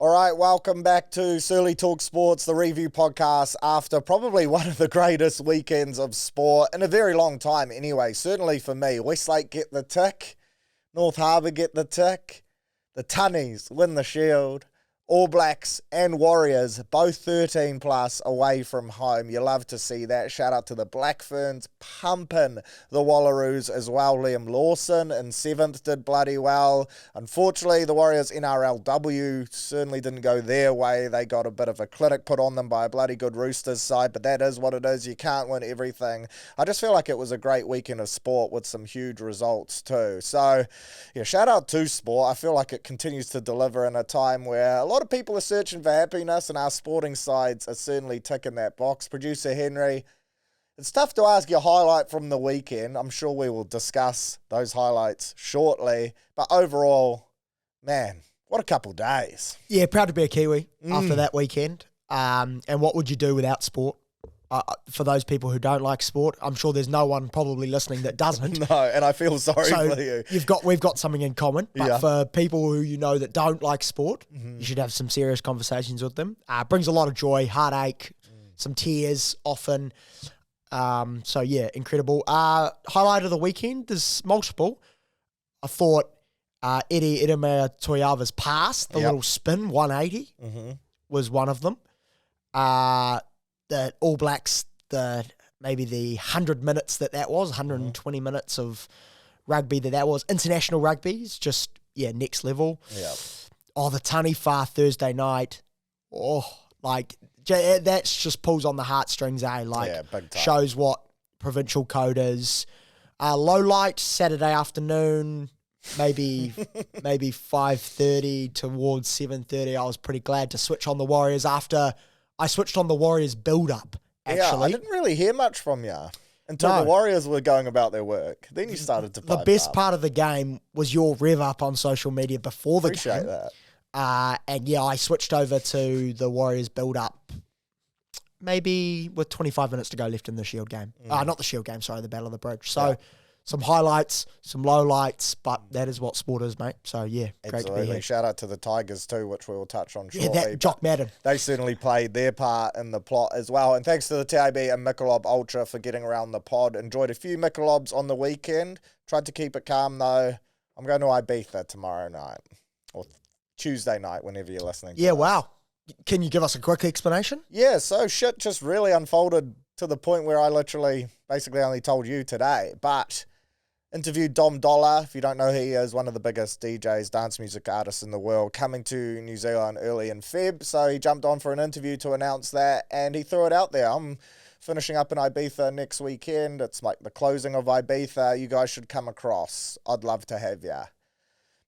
All right, welcome back to Surly Talk Sports, the review podcast after probably one of the greatest weekends of sport in a very long time anyway, certainly for me. Westlake get the tick, North Harbour get the tick, the Tunnies win the Shield, All Blacks and Warriors, both 13 plus away from home. You love to see that. Shout out to the Black Ferns pumping the Wallaroos as well. Liam Lawson in 7th did bloody well. Unfortunately, the Warriors NRLW certainly didn't go their way. They got a bit of a clinic put on them by a bloody good Roosters side, but that is what it is. You can't win everything. I just feel like it was a great weekend of sport with some huge results too. So, yeah, shout out to sport. I feel like it continues to deliver in a time where a lot of people are searching for happiness, and our sporting sides are certainly ticking that box. Producer Henry, it's tough to ask your highlight from the weekend. I'm sure we will discuss those highlights shortly, but overall, man, what a couple days. Yeah, proud to be a Kiwi after that weekend. And what would you do without sport? For those people who don't like sport, I'm sure there's no one probably listening that doesn't. No, and I feel sorry for you. We've got something in common, but for people who you know that don't like sport, you should have some serious conversations with them. Brings a lot of joy, heartache, some tears often. So yeah, incredible. Highlight of the weekend, there's multiple. I thought Eddie Idemea Toiava's pass, the little spin, 180, was one of them. The All Blacks, maybe the 100 minutes that was, 120 minutes of rugby that was. International rugby is just, next level. Yeah. Oh, the Tunny Far Thursday night. Oh, that's just pulls on the heartstrings, eh? Big time. Shows what Provincial code is. Low light, Saturday afternoon, maybe 5:30 towards 7:30. I was pretty glad to switch on the Warriors after I switched on the Warriors build-up, actually. Yeah, I didn't really hear much from you until the Warriors were going about their work. Then you started to pipe The best up. part of the game was your rev-up on social media before the game. Appreciate that. I switched over to the Warriors build-up maybe with 25 minutes to go left in the Shield game. Not the Shield game, sorry, the Battle of the Bridge. So some highlights, some lowlights, but that is what sport is, mate. So, yeah, great Absolutely. to be here. Shout out to the Tigers too, which we will touch on shortly. Yeah, Jock Madden. They certainly played their part in the plot as well. And thanks to the TAB and Michelob Ultra for getting around the pod. Enjoyed a few Michelobs on the weekend. Tried to keep it calm, though. I'm going to Ibiza tomorrow night, or Tuesday night, whenever you're listening to this. Wow. Can you give us a quick explanation? Yeah, so shit just really unfolded to the point where I literally basically only told you today. But interviewed Dom Dollar, if you don't know who he is, one of the biggest DJs, dance music artists in the world, coming to New Zealand early in Feb. So he jumped on for an interview to announce that, and he threw it out there. I'm finishing up in Ibiza next weekend. It's like the closing of Ibiza. You guys should come across. I'd love to have you.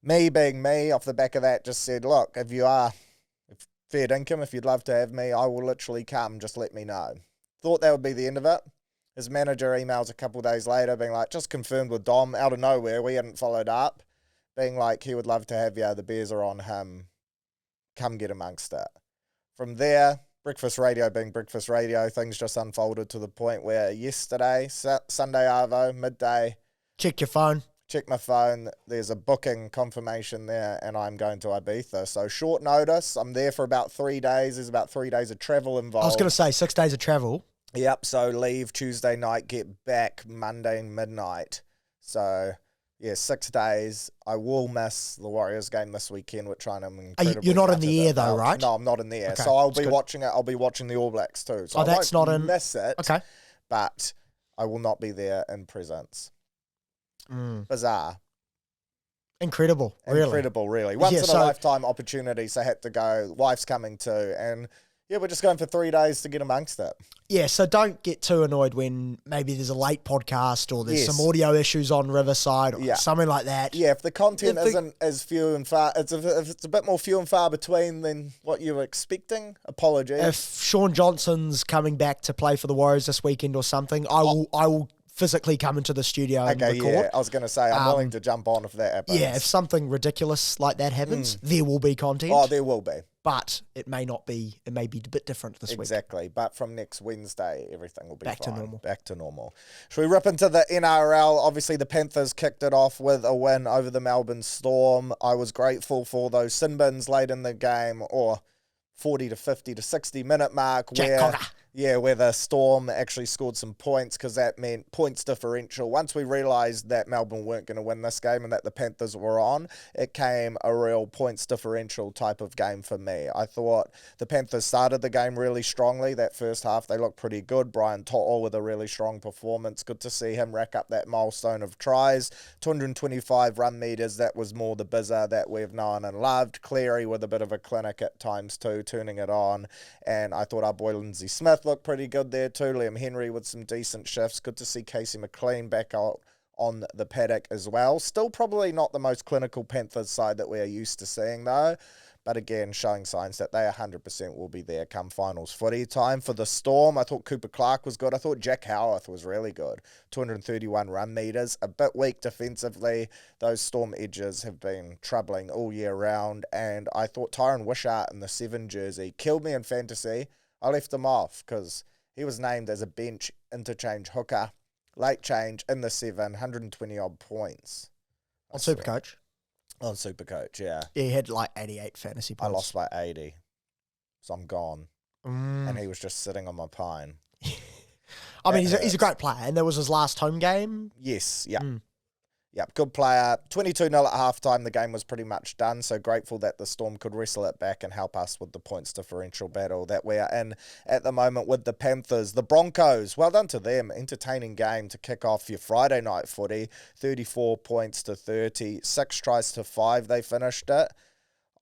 Me being me, off the back of that, just said, look, if fair income, if you'd love to have me, I will literally come. Just let me know. Thought that would be the end of it. His manager emails a couple of days later being like, just confirmed with Dom, out of nowhere, we hadn't followed up, being like, he would love to have you, the beers are on him, come get amongst it. From there, breakfast radio being breakfast radio, things just unfolded to the point where yesterday, Sunday Arvo, midday, Check your phone. check my phone, there's a booking confirmation there, and I'm going to Ibiza. So short notice, I'm there for about 3 days, there's about 3 days of travel involved. I was going to say 6 days of travel. Yep, so leave Tuesday night, get back Monday midnight. So, 6 days. I will miss the Warriors game this weekend, which I'm incredibly You're not in gutted the air about. though, right? No, I'm not in the air. Okay, So I'll be good. watching it. I'll be watching the All Blacks too. So that's I won't not in... miss it. Okay. But I will not be there in presence. Bizarre. Incredible, really. Incredible, really. Once in a lifetime opportunity, so I had to go. Wife's coming too. And we're just going for 3 days to get amongst it. Yeah, so don't get too annoyed when maybe there's a late podcast or there's some audio issues on Riverside or something like that. Yeah, if the content isn't as few and far, if it's a bit more few and far between than what you were expecting, apologies. If Sean Johnson's coming back to play for the Warriors this weekend or something, I will physically come into the studio and record. Yeah, I was going to say, I'm willing to jump on if that happens. Yeah, if something ridiculous like that happens, there will be content. Oh, there will be. but it may not be. It may be a bit different this week. Exactly, but from next Wednesday, everything will be Back to fine. normal. Back to normal. Should we rip into the NRL? Obviously, the Panthers kicked it off with a win over the Melbourne Storm. I was grateful for those sin bins late in the game, or 40 to 50 to 60 minute mark, where the Storm actually scored some points, because that meant points differential. Once we realised that Melbourne weren't going to win this game and that the Panthers were on, it came a real points differential type of game for me. I thought the Panthers started the game really strongly. That first half, they looked pretty good. Brian To'o with a really strong performance. Good to see him rack up that milestone of tries. 225 run metres, that was more the Bizza that we've known and loved. Cleary with a bit of a clinic at times too, turning it on. And I thought our boy Lindsay Smith looked pretty good there too. Liam Henry with some decent shifts. Good to see Casey McLean back out on the paddock as well. Still probably not the most clinical Panthers side that we are used to seeing though. But again, showing signs that they 100% will be there come finals footy time. For the Storm, I thought Cooper Clark was good. I thought Jack Howarth was really good. 231 run metres. A bit weak defensively. Those Storm edges have been troubling all year round. And I thought Tyron Wishart in the 7 jersey killed me in fantasy. I left him off because he was named as a bench interchange hooker. Late change in the 7, 120 odd points. On Supercoach. On Supercoach, yeah. Yeah, he had like 88 fantasy points. I lost by 80. So I'm gone. And he was just sitting on my pine. I mean, he's a great player. And that was his last home game. Yes, yeah. Yep, good player. 22-0 at halftime. The game was pretty much done. So grateful that the Storm could wrestle it back and help us with the points differential battle that we are in at the moment with the Panthers. The Broncos, well done to them. Entertaining game to kick off your Friday night footy. 34 points to 30. 6 tries to 5 they finished it.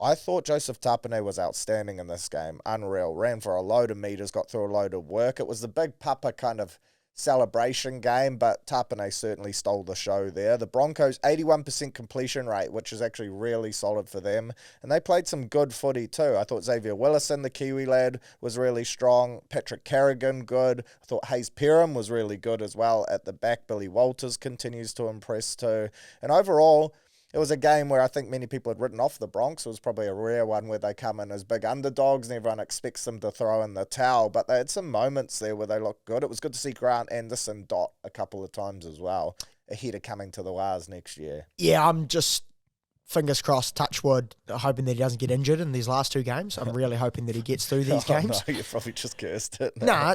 I thought Joseph Tapine was outstanding in this game. Unreal. Ran for a load of metres, got through a load of work. It was the big papa kind of celebration game, but Tapine certainly stole the show there. The Broncos, 81% completion rate, which is actually really solid for them. And they played some good footy too. I thought Xavier Willison, the Kiwi lad, was really strong. Patrick Carrigan, good. I thought Hayes Perham was really good as well at the back. Billy Walters continues to impress too. And overall, it was a game where I think many people had written off the Bronx. It was probably a rare one where they come in as big underdogs and everyone expects them to throw in the towel. But they had some moments there where they looked good. It was good to see Grant Anderson dot a couple of times as well, ahead of coming to the Wars next year. Yeah, I'm just, fingers crossed, touch wood, hoping that he doesn't get injured in these last 2 games. I'm really hoping that he gets through these games. No, you probably just cursed it. Nah,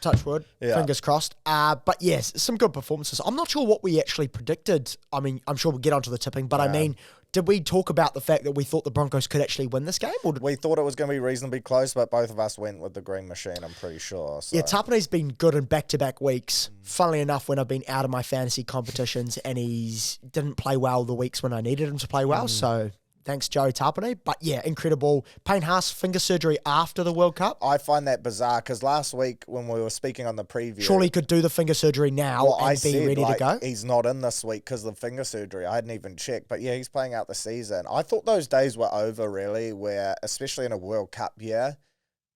touch wood, fingers crossed. But yes, some good performances. I'm not sure what we actually predicted. I mean, I'm sure we'll get onto the tipping, but I mean, did we talk about the fact that we thought the Broncos could actually win this game? Or we thought it was going to be reasonably close, but both of us went with the green machine, I'm pretty sure. So. Yeah, Tapine's been good in back-to-back weeks. Funnily enough, when I've been out of my fantasy competitions and he's didn't play well the weeks when I needed him to play well, so thanks, Joe Tapine. But yeah, incredible. Payne Haas, finger surgery after the World Cup. I find that bizarre because last week when we were speaking on the preview... Surely he could do the finger surgery now and be ready to go. He's not in this week because of the finger surgery. I hadn't even checked. But yeah, he's playing out the season. I thought those days were over, really, where, especially in a World Cup year...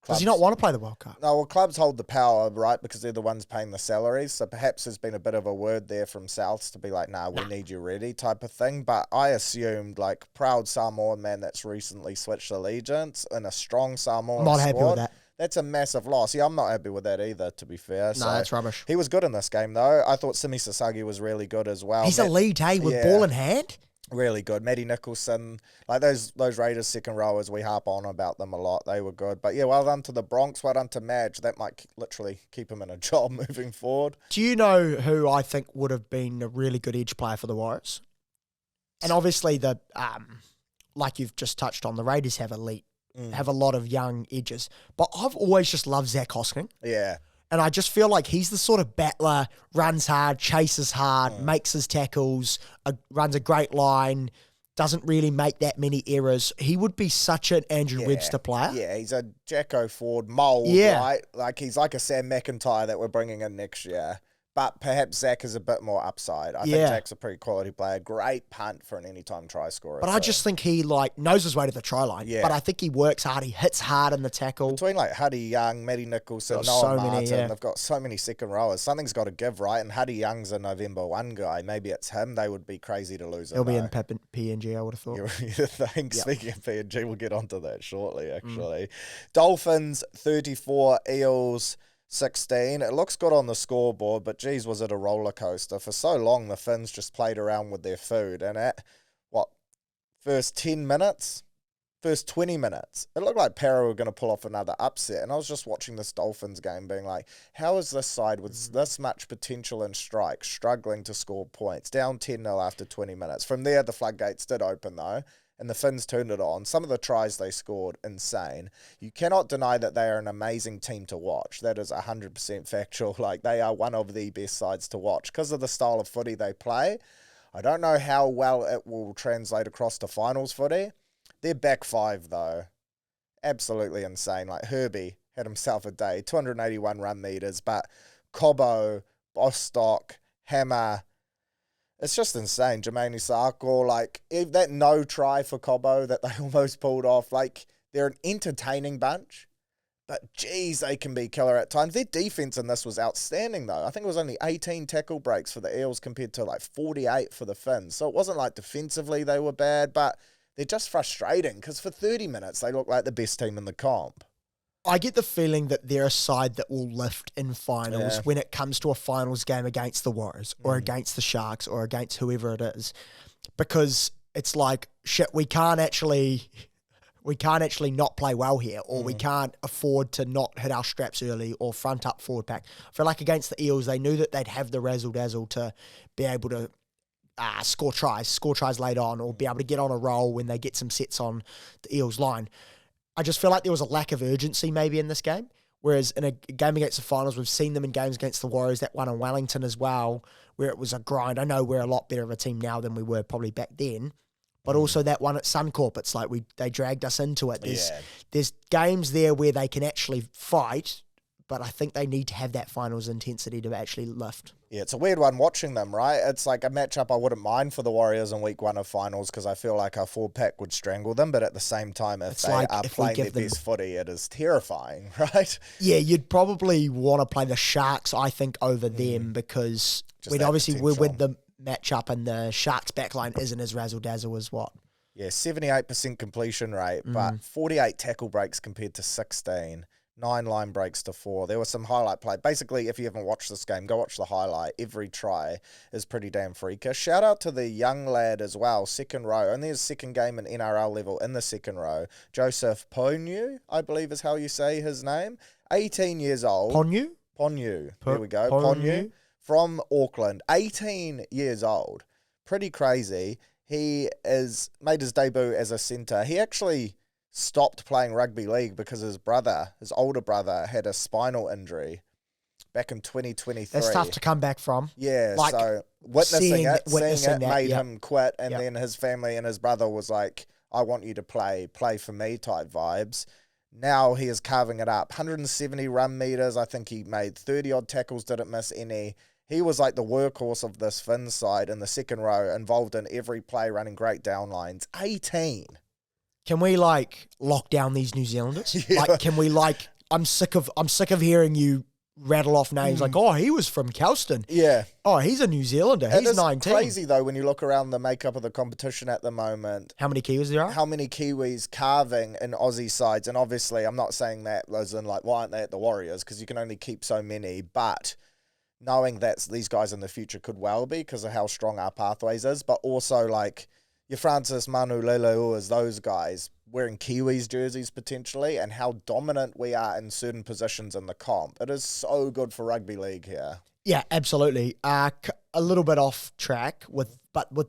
Does he not want to play the World Cup? No, well, clubs hold the power, right, because they're the ones paying the salaries. So perhaps there's been a bit of a word there from Souths to be like, we need you ready type of thing. But I assumed, like, proud Samoan man that's recently switched allegiance in a strong Samoan Not squad. happy with that. That's a massive loss. Yeah, I'm not happy with that either, to be fair. No, that's rubbish. He was good in this game, though. I thought Simi Sasagi was really good as well. He's elite, with ball in hand. Really good. Matty Nicholson, like those Raiders second rowers, we harp on about them a lot. They were good. But yeah, well done to the Bronx, well done to Madge. That might literally keep him in a job moving forward. Do you know who I think would have been a really good edge player for the Warriors? And obviously the, like you've just touched on, the Raiders have have a lot of young edges. But I've always just loved Zach Hosking. Yeah. And I just feel like he's the sort of battler, runs hard, chases hard, makes his tackles, runs a great line, doesn't really make that many errors. He would be such an Andrew Webster player. Yeah, he's a Jacko Ford mould, right? Like he's like a Sam McIntyre that we're bringing in next year. But perhaps Zach is a bit more upside. I think Zach's a pretty quality player. Great punt for an anytime try scorer. But I just think he knows his way to the try line. Yeah. But I think he works hard. He hits hard in the tackle. Between Huddy Young, Matty Nicholson, Noah Martin, they've got so many second rowers. Something's got to give, right? And Huddy Young's a November 1 guy. Maybe it's him. They would be crazy to lose him. He'll be in PNG, I would have thought. You think? Yep. Speaking of PNG, we'll get onto that shortly, actually. Dolphins 34, Eels 16. It looks good on the scoreboard, but geez, was it a roller coaster. For so long, the Finns just played around with their food. And at, first 10 minutes, first 20 minutes, it looked like Para were going to pull off another upset. And I was just watching this Dolphins game being like, how is this side with this much potential in strike struggling to score points? Down 10-0 after 20 minutes. From there, the floodgates did open, though. And the Finns turned it on. Some of the tries they scored, insane. You cannot deny that they are an amazing team to watch. That is 100% factual. They are one of the best sides to watch because of the style of footy they play. I don't know how well it will translate across to finals footy. Their back five, though, absolutely insane. Herbie had himself a day, 281 run meters, but Cobbo, Bostock, Hammer, it's just insane. Jermaine Isako, that no try for Cobbo that they almost pulled off. They're an entertaining bunch, but geez, they can be killer at times. Their defense in this was outstanding, though. I think it was only 18 tackle breaks for the Eels compared to 48 for the Finns. So it wasn't defensively they were bad, but they're just frustrating because for 30 minutes they look like the best team in the comp. I get the feeling that they're a side that will lift in finals when it comes to a finals game against the Warriors or against the Sharks or against whoever it is, because it's shit, we can't actually not play well here, or we can't afford to not hit our straps early or front up forward pack. I feel like against the Eels, they knew that they'd have the razzle-dazzle to be able to score tries late on, or be able to get on a roll when they get some sets on the Eels line. I just feel like there was a lack of urgency maybe in this game, whereas in a game against the finals, we've seen them in games against the Warriors, that one in Wellington as well, where it was a grind. I know we're a lot better of a team now than we were probably back then, but also that one at Suncorp, it's they dragged us into it. There's games there where they can actually fight, but I think they need to have that finals intensity to actually lift. Yeah, it's a weird one watching them, right? It's a matchup I wouldn't mind for the Warriors in week 1 of finals because I feel like our forward pack would strangle them, but at the same time, if they are playing their best footy, it is terrifying, right? Yeah, you'd probably want to play the Sharks, I think, over them because we're with the matchup and the Sharks backline isn't as razzle-dazzle as what? Yeah, 78% completion rate, but 48 tackle breaks compared to 16. 9 line breaks to 4. There was some highlight play. Basically, if you haven't watched this game, go watch the highlight. Every try is pretty damn freakish. Shout out to the young lad as well, second row. Only his second game in NRL level in the second row. Joseph Ponu, I believe is how you say his name. 18 years old. Ponu. There we go. Ponu. From Auckland. 18 years old. Pretty crazy. He made his debut as a centre. He actually stopped playing rugby league because his older brother, had a spinal injury back in 2023. That's tough to come back from. Yeah, so witnessing it made him quit, and then his family and his brother was like, I want you to play for me type vibes. Now he is carving it up. 170 run meters. I think he made 30-odd tackles, didn't miss any. He was the workhorse of this Finn side in the second row, involved in every play, running great down lines. 18. Can we lock down these New Zealanders? Yeah. Can we I'm sick of hearing you rattle off names he was from Kelston. Yeah. Oh, he's a New Zealander. He's 19. It's crazy though when you look around the makeup of the competition at the moment. How many Kiwis there are? How many Kiwis carving in Aussie sides? And obviously, I'm not saying that as in why aren't they at the Warriors? Because you can only keep so many. But knowing that these guys in the future could well be because of how strong our pathways is, but also your Francis, Manu, Leleuas, those guys wearing Kiwis jerseys potentially, and how dominant we are in certain positions in the comp. It is so good for rugby league here. Yeah, absolutely. A little bit off track with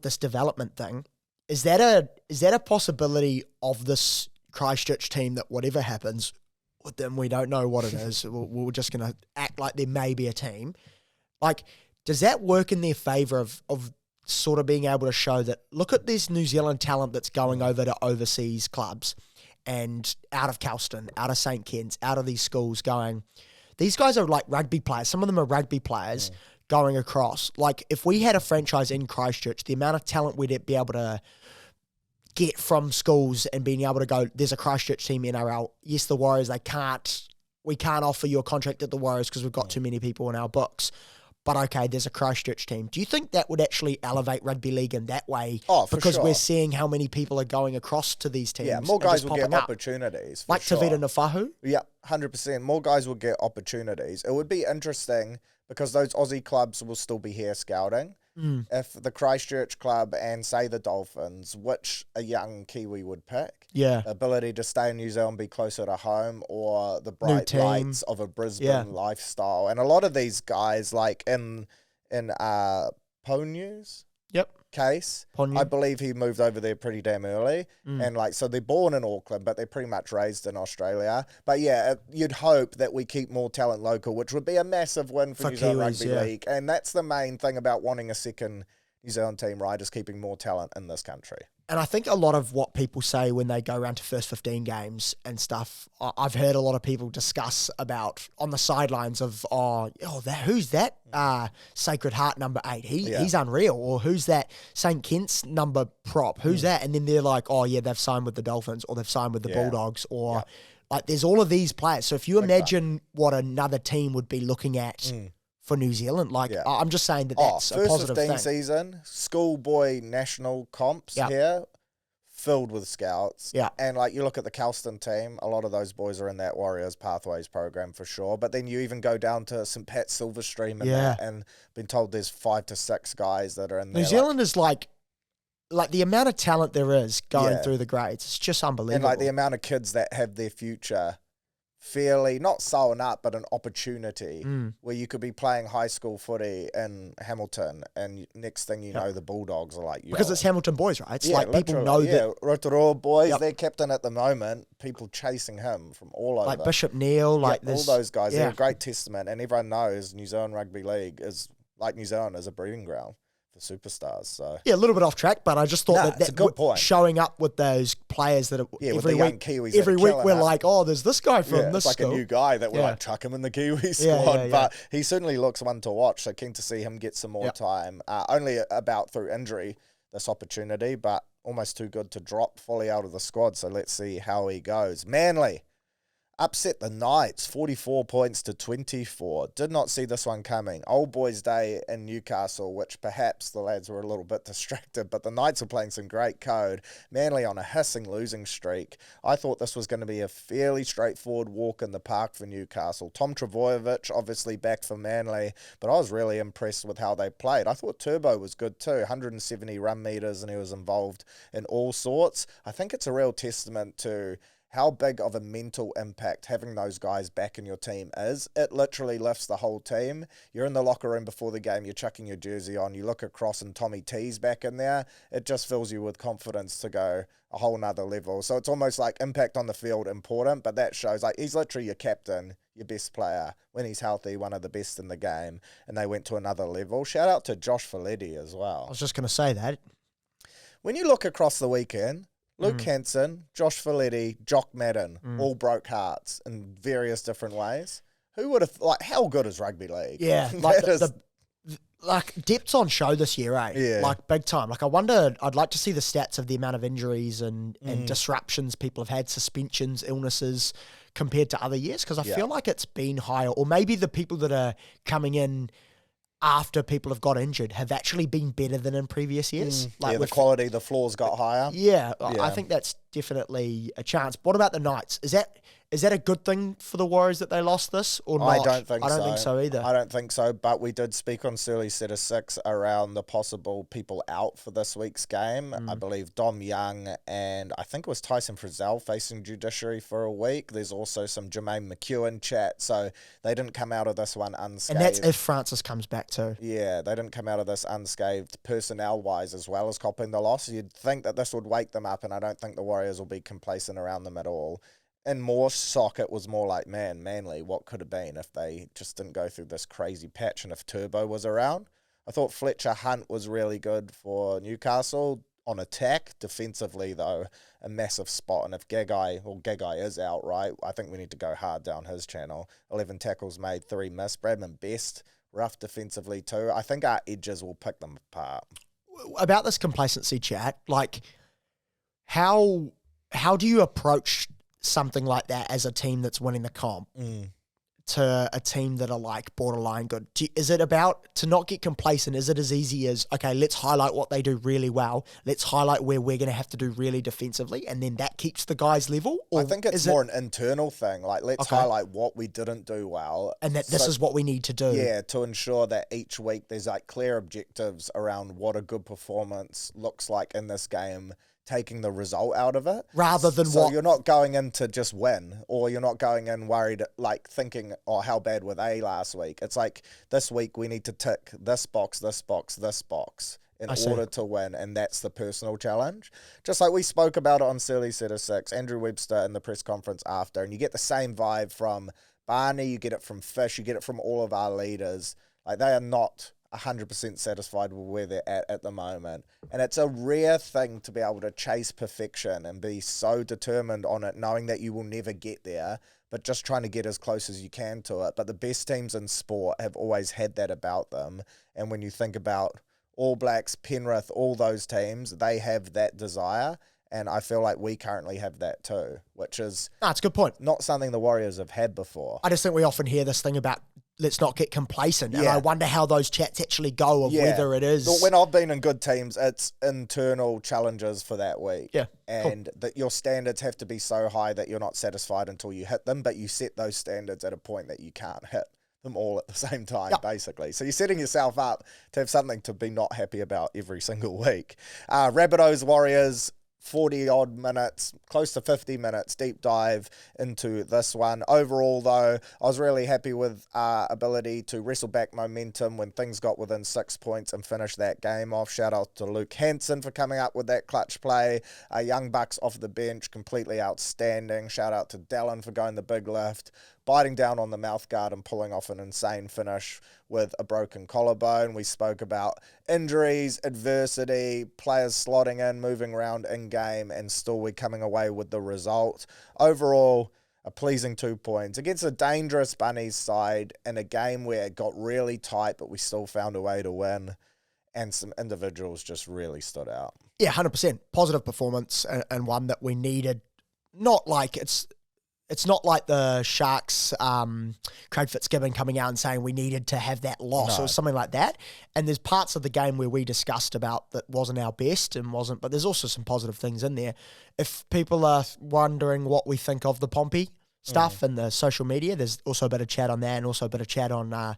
this development thing. Is that a possibility of this Christchurch team that whatever happens with them, we don't know what it is. We're just going to act like there may be a team. Does that work in their favour of sort of being able to show that, look at this New Zealand talent that's going over to overseas clubs and out of Kelston, out of St. Kitts, out of these schools going, these guys are rugby players. Some of them are rugby players. going across. Like, if we had a franchise in Christchurch, the amount of talent we'd be able to get from schools and being able to go, there's a Christchurch team NRL. Yes, the Warriors, we can't offer you a contract at the Warriors because we've got too many people in our books. But okay, there's a Christchurch team. Do you think that would actually elevate rugby league in that way? Oh, for because sure. We're seeing how many people are going across to these teams. Yeah, more guys will get up. opportunities. Like sure. Tavita Nafahu? Yeah, 100%. More guys will get opportunities. It would be interesting because those Aussie clubs will still be here scouting. If the Christchurch club and, say, the Dolphins, which a young Kiwi would pick. Yeah. Ability to stay in New Zealand, be closer to home, or the bright lights of a Brisbane lifestyle. And a lot of these guys, like in Ponu's case, I believe he moved over there pretty damn early. And so they're born in Auckland, but they're pretty much raised in Australia. But yeah, you'd hope that we keep more talent local, which would be a massive win for New Zealand Rugby League. And that's the main thing about wanting a second New Zealand team, right, is keeping more talent in this country. And I think a lot of what people say when they go around to first 15 games and stuff, I've heard a lot of people discuss about on the sidelines of, who's that Sacred Heart number 8? He's unreal. Or who's that St. Kitts number prop? Who's that? And then they're like, they've signed with the Dolphins or they've signed with the Bulldogs or like there's all of these players. So if you imagine what another team would be looking at for New Zealand, I'm just saying that's a positive thing. First 15 season, schoolboy national comps here, filled with scouts. Yeah. And you look at the Kelston team, a lot of those boys are in that Warriors Pathways program for sure. But then you even go down to St. Pat Silverstream and been told there's 5 to 6 guys that are in there. New Zealand is like the amount of talent there is going through the grades, it's just unbelievable. And the amount of kids that have their future fairly, not sewn up, but an opportunity where you could be playing high school footy in Hamilton and next thing you know, the Bulldogs are because it's Hamilton boys, right? It's people know that. Yeah, Rotorua boys, their captain at the moment, people chasing him from all over. Like Bishop Neal, all those guys. They're a great testament and everyone knows New Zealand Rugby League is, like New Zealand, is a breeding ground for superstars. So a little bit off track, but I just thought that's a good point. Showing up with those players that are every week, Kiwis every week we're like, there's this guy from this it's school. A new guy that we're chuck him in the Kiwi squad. But he certainly looks one to watch. So keen to see him get some more time. Only about through injury this opportunity, but almost too good to drop fully out of the squad. So let's see how he goes. Manly upset the Knights, 44 points to 24. Did not see this one coming. Old Boys Day in Newcastle, which perhaps the lads were a little bit distracted, but the Knights are playing some great code. Manly on a hissing losing streak. I thought this was going to be a fairly straightforward walk in the park for Newcastle. Tom Trbojevic, obviously back for Manly, but I was really impressed with how they played. I thought Turbo was good too, 170 run meters, and he was involved in all sorts. I think it's a real testament to how big of a mental impact having those guys back in your team is. It literally lifts the whole team. You're in the locker room before the game, you're chucking your jersey on, you look across and Tommy T's back in there. It just fills you with confidence to go a whole nother level. So it's almost like impact on the field important, but that shows he's literally your captain, your best player. When he's healthy, one of the best in the game, and they went to another level. Shout out to Josh Feletti as well. I was just going to say that. When you look across the weekend, Luke Hansen, Josh Feletti, Jock Madden, all broke hearts in various different ways. Who would have, how good is rugby league? Yeah, depth's on show this year, eh? Yeah. Big time. I wonder, I'd like to see the stats of the amount of injuries and disruptions people have had, suspensions, illnesses, compared to other years, because I feel like it's been higher. Or maybe the people that are coming in after people have got injured have actually been better than in previous years. The quality, the floors got higher. Yeah, I think that's definitely a chance. What about the Knights? Is that a good thing for the Warriors that they lost this or not? I don't think so either. I don't think so, but we did speak on Surly Set of 6 around the possible people out for this week's game. I believe Dom Young and I think it was Tyson Frizzell facing judiciary for a week. There's also some Jermaine McEwen chat, so they didn't come out of this one unscathed. And that's if Francis comes back too. Yeah, they didn't come out of this unscathed personnel-wise as well as copping the loss. You'd think that this would wake them up, and I don't think the Warriors will be complacent around them at all. In more shock, it was more like, Manly, what could have been if they just didn't go through this crazy patch and if Turbo was around. I thought Fletcher Hunt was really good for Newcastle on attack. Defensively, though, a massive spot. And if Gagai is out, right, I think we need to go hard down his channel. 11 tackles made, 3 missed. Bradman Best rough defensively too. I think our edges will pick them apart. About this complacency chat, like how do you approach something like that as a team that's winning the comp to a team that are like borderline good? Is it about to not get complacent? Is it as easy as, okay, let's highlight what they do really well. Let's highlight where we're going to have to do really defensively, and then that keeps the guys level? Or I think it's more an internal thing. Like, let's highlight what we didn't do well. And that this is what we need to do. Yeah, to ensure that each week there's like clear objectives around what a good performance looks like in this game, taking the result out of it. Rather than so you're not going in to just win, or you're not going in worried, like thinking, oh, how bad were they last week? It's like, this week we need to tick this box, this box, this box in order to win, and that's the personal challenge. Just like we spoke about it on Silly Set of Six, Andrew Webster in the press conference after, and you get the same vibe from Barney, you get it from Fish, you get it from all of our leaders. Like, they are not 100% satisfied with where they're at the moment. And it's a rare thing to be able to chase perfection and be so determined on it, knowing that you will never get there, but just trying to get as close as you can to it. But the best teams in sport have always had that about them. And when you think about All Blacks, Penrith, all those teams, they have that desire. And I feel like we currently have that too, which is that's a good point. Not something the Warriors have had before. I just think we often hear this thing about let's not get complacent. And I wonder how those chats actually go, of whether it is. When I've been in good teams, it's internal challenges for that week. Yeah. And that your standards have to be so high that you're not satisfied until you hit them, but you set those standards at a point that you can't hit them all at the same time, basically. So you're setting yourself up to have something to be not happy about every single week. Rabbitohs, Warriors, 40-odd minutes, close to 50 minutes, deep dive into this one. Overall, though, I was really happy with our ability to wrestle back momentum when things got within 6 points and finish that game off. Shout out to Luke Hanson for coming up with that clutch play. Young Bucks off the bench, completely outstanding. Shout out to Dallin for going the big lift, biting down on the mouthguard and pulling off an insane finish with a broken collarbone. We spoke about injuries, adversity, players slotting in, moving around in-game, and still we're coming away with the result. Overall, a pleasing 2 points against a dangerous Bunnies side in a game where it got really tight, but we still found a way to win, and some individuals just really stood out. Yeah, 100%. Positive performance, and one that we needed. Not like it's not like the Sharks, Craig Fitzgibbon coming out and saying we needed to have that loss or something like that. And there's parts of the game where we discussed about that wasn't our best and wasn't, but there's also some positive things in there. If people are wondering what we think of the Pompey stuff and the social media, there's also a bit of chat on that, and also a bit of chat on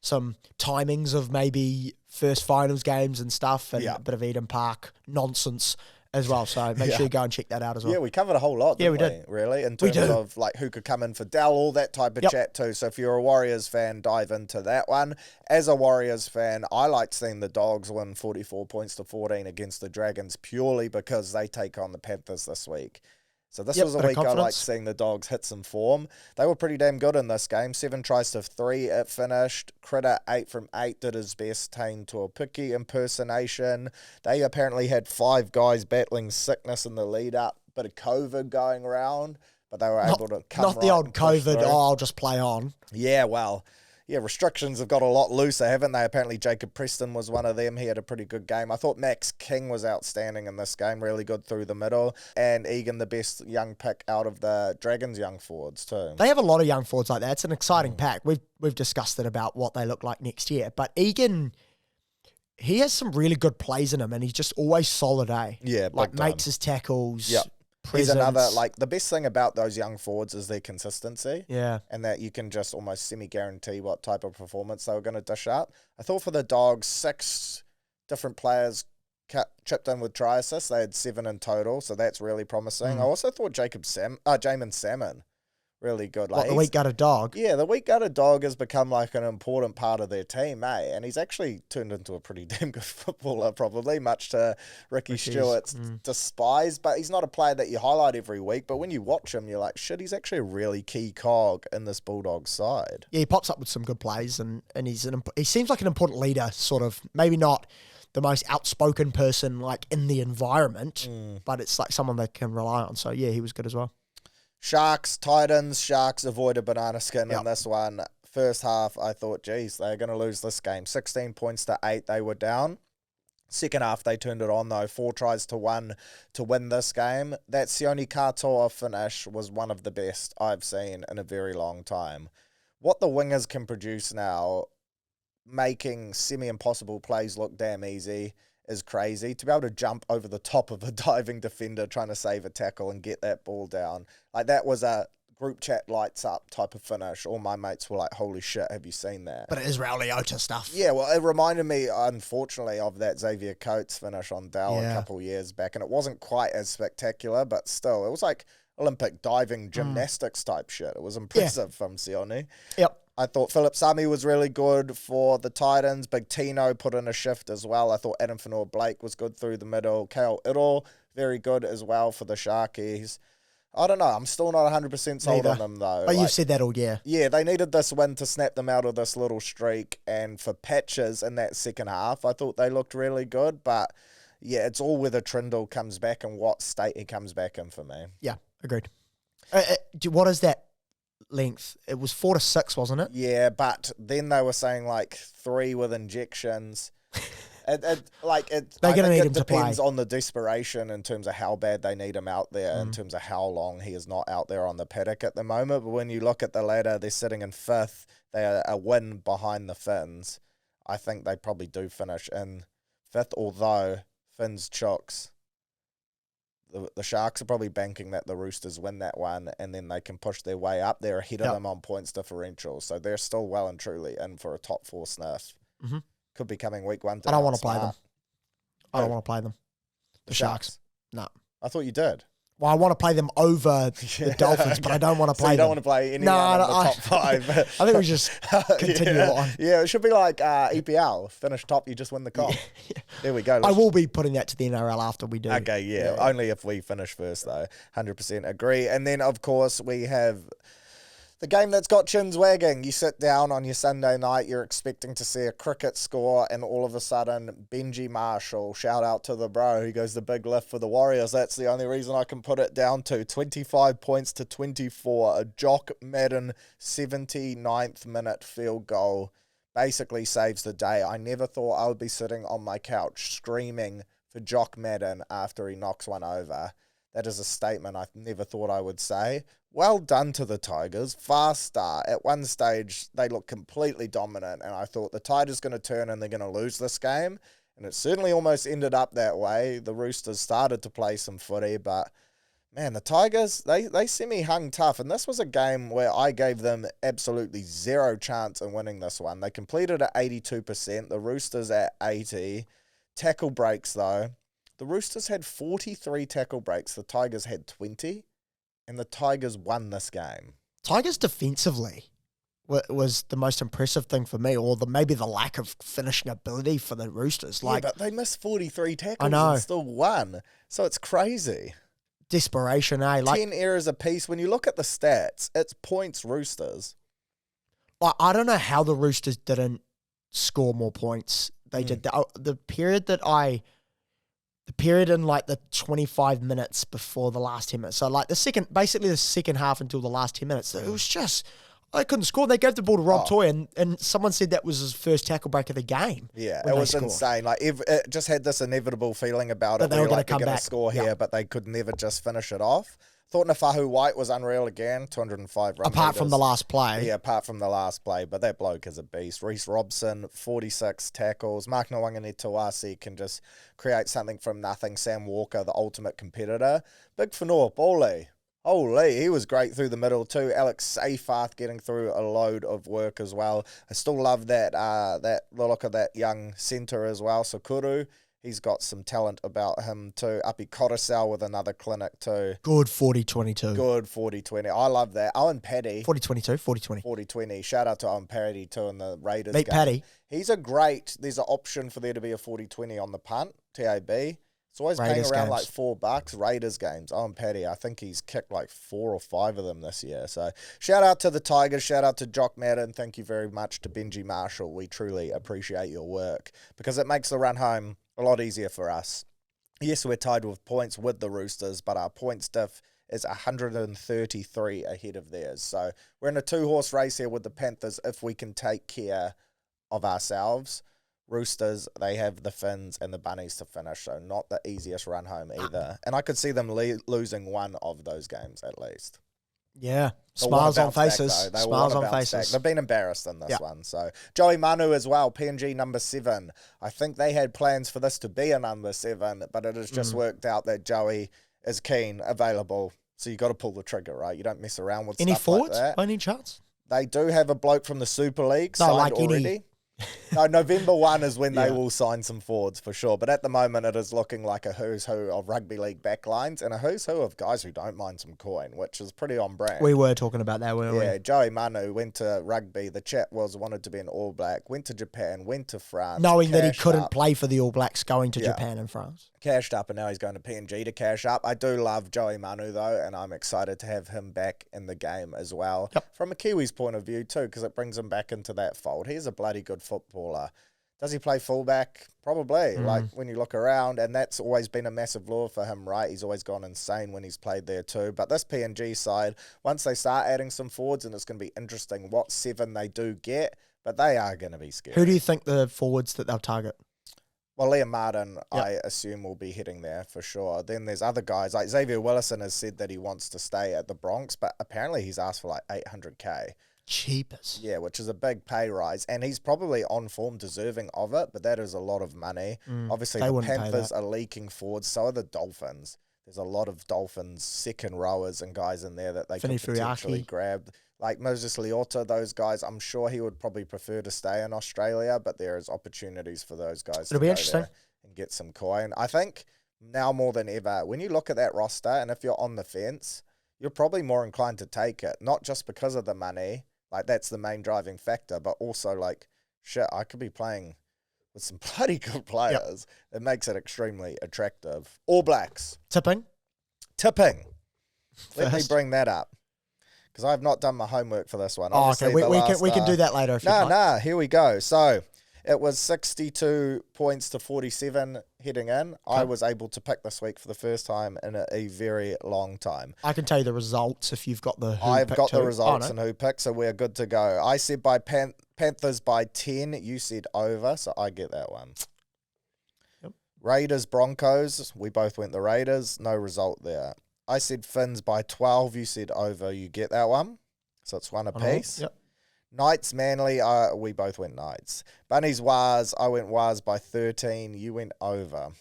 some timings of maybe first finals games and stuff, and a bit of Eden Park nonsense as well. So make sure you go and check that out as well. Yeah, we covered a whole lot, didn't we? Did. Really, in terms of like who could come in for Dell, all that type of chat too. So if you're a Warriors fan, dive into that one. As a Warriors fan, I liked seeing the Dogs win 44 points to 14 against the Dragons purely because they take on the Panthers this week. So this was a week I liked seeing the Dogs hit some form. They were pretty damn good in this game. 7 tries to 3 it finished. Critter 8 from 8 did his best Tane Tuapiki impersonation. They apparently had 5 guys battling sickness in the lead up. Bit of COVID going around, but they were able to come Not the old COVID, I'll just play on. Yeah, well, restrictions have got a lot looser, haven't they? Apparently Jacob Preston was one of them. He had a pretty good game. I thought Max King was outstanding in this game, really good through the middle. And Egan, the best young pick out of the Dragons young forwards too. They have a lot of young forwards like that. It's an exciting pack. We've discussed it about what they look like next year. But Egan, he has some really good plays in him, and he's just always solid, eh? Yeah, like makes his tackles. Yep. He's another, like, the best thing about those young forwards is their consistency. Yeah. And that you can just almost semi-guarantee what type of performance they were going to dish up. I thought for the Dogs, 6 different players chipped in with try assists. They had 7 in total, so that's really promising. I also thought Jamin Salmon, really good. Like, the weak-gutted dog? Yeah, the weak-gutted dog has become like an important part of their team, eh? And he's actually turned into a pretty damn good footballer, probably, much to Ricky Stewart's despise. But he's not a player that you highlight every week. But when you watch him, you're like, shit, he's actually a really key cog in this Bulldogs side. Yeah, he pops up with some good plays, and he seems like an important leader, sort of. Maybe not the most outspoken person, like, in the environment, but it's like someone they can rely on. So, yeah, he was good as well. Sharks, Titans. Sharks avoid a banana skin in this one. first half, I thought, geez, they're going to lose this game. 16 points to 8, they were down. Second half, they turned it on, though. 4 tries to 1 to win this game. That Sione Katoa finish was one of the best I've seen in a very long time. What the wingers can produce now, making semi-impossible plays look damn easy, is crazy. To be able to jump over the top of a diving defender trying to save a tackle and get that ball down, like that was a group chat lights up type of finish. All my mates were like, holy shit, have you seen that? But it is Raul Leota stuff. Yeah, well, it reminded me, unfortunately, of that Xavier Coates finish on Dell a couple years back, and it wasn't quite as spectacular, but still, it was like Olympic diving gymnastics type shit. It was impressive from Sione. Yep. I thought Philip Sami was really good for the Titans. Big Tino put in a shift as well. I thought Adam Fanua-Blake was good through the middle. Kale Iro, very good as well for the Sharkies. I don't know. I'm still not 100% sold on them, though. But you've said that all year. Yeah, they needed this win to snap them out of this little streak. And for patches in that second half, I thought they looked really good. But, yeah, it's all whether Trindle comes back and what state he comes back in for me. Yeah, agreed. What is that length? It was 4 to 6, wasn't it? Yeah, but then they were saying, like, 3 with injections. They're going to need him to play. It depends on the desperation in terms of how bad they need him out there, in terms of how long he is not out there on the paddock at the moment. But when you look at the ladder, they're sitting in 5th. They are a win behind the Finns. I think they probably do finish in 5th, although Finns chooks. The Sharks are probably banking that the Roosters win that one, and then they can push their way up. They're ahead of them on points differential, so they're still well and truly in for a top 4 sniff. Mm-hmm. Could be coming week 1. I don't want to play them. I don't want to play them. The Sharks. No. I thought you did. Well, I want to play them over the Dolphins, but I don't want to play them. You don't want to play anyone in the top 5. I think we just continue on. Yeah, it should be like EPL. Finish top, you just win the comp. Yeah. There we go. I will be putting that to the NRL after we do. Okay, yeah. Only if we finish first, though. 100% agree. And then, of course, we have the game that's got chins wagging. You sit down on your Sunday night, you're expecting to see a cricket score, and all of a sudden, Benji Marshall, shout out to the bro, he goes the big lift for the Warriors. That's the only reason I can put it down to. 25 points to 24. A Jock Madden 79th minute field goal basically saves the day. I never thought I would be sitting on my couch screaming for Jock Madden after he knocks one over. That is a statement I never thought I would say. Well done to the Tigers. Fast start. At one stage, they looked completely dominant, and I thought the Tide is going to turn and they're going to lose this game, and it certainly almost ended up that way. The Roosters started to play some footy, but, man, the Tigers, they semi-hung tough, and this was a game where I gave them absolutely zero chance in winning this one. They completed at 82%, the Roosters at 80%. Tackle breaks, though. The Roosters had 43 tackle breaks. The Tigers had 20, and the Tigers won this game. Tigers defensively was the most impressive thing for me, or maybe the lack of finishing ability for the Roosters. Yeah, but they missed 43 tackles and still won. So it's crazy. Desperation, eh? 10 errors apiece. When you look at the stats, it's points Roosters. I don't know how the Roosters didn't score more points. They did. The period in like the 25 minutes before the last 10 minutes. So like the second half until the last 10 minutes, it was just, I couldn't score. They gave the ball to Rob Toy, and someone said that was his first tackle break of the game. Yeah, it was insane. Like it just had this inevitable feeling about it. They were going to score here, but they could never just finish it off. Thought Nafahu White was unreal again, 205 runs. Apart from the last play. Yeah, apart from the last play, but that bloke is a beast. Reece Robson, 46 tackles. Mark Nawangani-Tuasi can just create something from nothing. Sam Walker, the ultimate competitor. Big Fanua Bole. Holy, he was great through the middle too. Alex Seyfarth getting through a load of work as well. I still love that the look of that young centre as well, Sakuru. He's got some talent about him too. Uppy Coruscant with another clinic too. Good 40-22. Good 40-20. I love that. Owen Paddy. 40-22, 40-20. 40-20. Shout out to Owen Paddy too in the Raiders Beat game. Paddy. There's an option for there to be a 40-20 on the punt, TAB. It's always Raiders paying around games. like $4. Raiders games. Owen Paddy, I think he's kicked like 4 or 5 of them this year. So shout out to the Tigers. Shout out to Jock Madden. Thank you very much to Benji Marshall. We truly appreciate your work because it makes the run home a lot easier for us. Yes, we're tied with points with the Roosters, but our points diff is 133 ahead of theirs. So we're in a 2-horse race here with the Panthers if we can take care of ourselves. Roosters, they have the Finns and the Bunnies to finish, so not the easiest run home either. And I could see them losing one of those games at least. Yeah, smiles on faces. Smiles on faces. They've been embarrassed in this one. So Joey Manu as well, PNG number 7. I think they had plans for this to be a number 7, but it has just worked out that Joey is keen, available. So you got to pull the trigger, right? You don't mess around with any stuff forwards like that. by any chance? They do have a bloke from the Super League signed already. No, November 1 is when they will sign some forwards for sure. But at the moment, it is looking like a who's who of rugby league backlines and a who's who of guys who don't mind some coin, which is pretty on brand. We were talking about that, weren't we? Yeah, Joey Manu went to rugby. The chat wanted to be an All Black, went to Japan, went to France. Knowing that he couldn't play for the All Blacks, going to Japan and France. Cashed up, and now he's going to PNG to cash up. I do love Joey Manu, though, and I'm excited to have him back in the game as well. From a Kiwi's point of view, too, because it brings him back into that fold. He's a bloody good footballer. Does he play fullback? Probably. Like, when you look around, and that's always been a massive lure for him, right? He's always gone insane when he's played there too. But this PNG side, once they start adding some forwards, and it's going to be interesting what 7 they do get, but they are going to be scary. Who do you think the forwards that they'll target? Well, Liam Martin, I assume, will be heading there for sure. Then there's other guys, like Xavier Willison has said that he wants to stay at the Bronx, but apparently he's asked for like $800K. Cheapest. Yeah, which is a big pay rise, and he's probably on form deserving of it, but that is a lot of money. Obviously, the Panthers are leaking forwards, so are the Dolphins. There's a lot of Dolphins second rowers and guys in there that they could potentially grab. Like Moses Leota, those guys, I'm sure he would probably prefer to stay in Australia, but there is opportunities for those guys to go there and get some coin. I think now more than ever, when you look at that roster, and if you're on the fence, you're probably more inclined to take it, not just because of the money. Like, that's the main driving factor, but also, like, shit, I could be playing with some bloody good players. It makes it extremely attractive. All Blacks. Tipping. Let me bring that up, because I have not done my homework for this one. Oh, okay, we can do that later if you like. Here we go. So, it was 62 points to 47 heading in. Okay. I was able to pick this week for the first time in a very long time. I can tell you the results if you've got the who I've got the results and who picked, so we're good to go. I said by Panthers by 10. You said over, so I get that one. Yep. Raiders, Broncos. We both went the Raiders. No result there. I said Finns by 12. You said over. You get that one. So it's one apiece. Yep. Knights, Manly, we both went Knights. Bunnies, Wars, I went Wars by 13. You went over.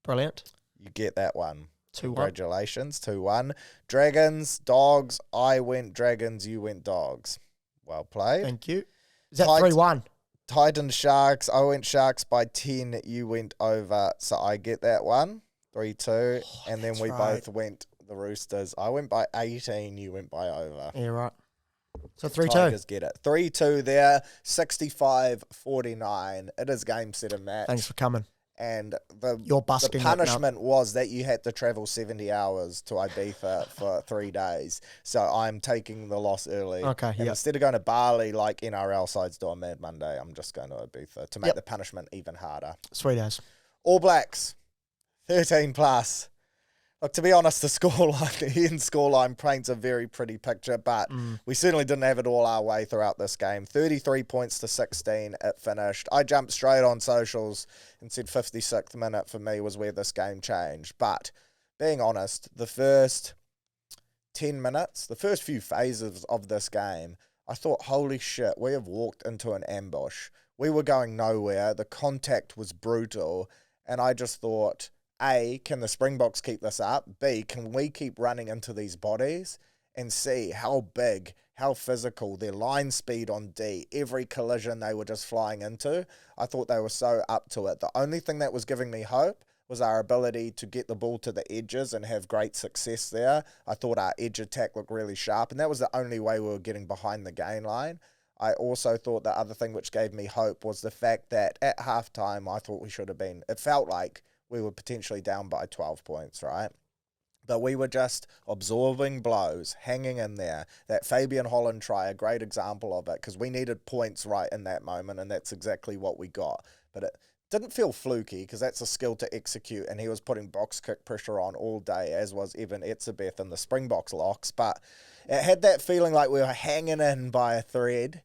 Brilliant. You get that one. 2-1. Congratulations, 2-1. Dragons, Dogs, I went Dragons, you went Dogs. Well played. Thank you. Is that 3-1? Titans, Sharks, I went Sharks by 10. You went over, so I get that one. 3-2. And then we both went the Roosters. I went by 18. You went by over. Yeah, right. So 3-2. Tigers get it. 3-2 there. 65-49. It is game, set, and match. Thanks for coming. And the punishment was that you had to travel 70 hours to Ibiza for 3 days. So I'm taking the loss early. Okay, and instead of going to Bali like NRL sides do on Mad Monday, I'm just going to Ibiza to make the punishment even harder. Sweet as. All Blacks, 13 plus. Look, to be honest, the end scoreline paints a very pretty picture, but we certainly didn't have it all our way throughout this game. 33 points to 16, it finished. I jumped straight on socials and said 56th minute for me was where this game changed. But being honest, the first 10 minutes, the first few phases of this game, I thought, holy shit, we have walked into an ambush. We were going nowhere. The contact was brutal. And I just thought, A, can the Springboks keep this up? B, can we keep running into these bodies? And C, how big, how physical, their line speed on D, every collision they were just flying into, I thought they were so up to it. The only thing that was giving me hope was our ability to get the ball to the edges and have great success there. I thought our edge attack looked really sharp, and that was the only way we were getting behind the gain line. I also thought the other thing which gave me hope was the fact that at halftime, I thought we should have been, it felt like we were potentially down by 12 points, right? But we were just absorbing blows, hanging in there. That Fabian Holland try, a great example of it, because we needed points right in that moment, and that's exactly what we got. But didn't feel fluky because that's a skill to execute, and he was putting box kick pressure on all day, as was Evan Etzebeth in the Springboks locks. But it had that feeling like we were hanging in by a thread.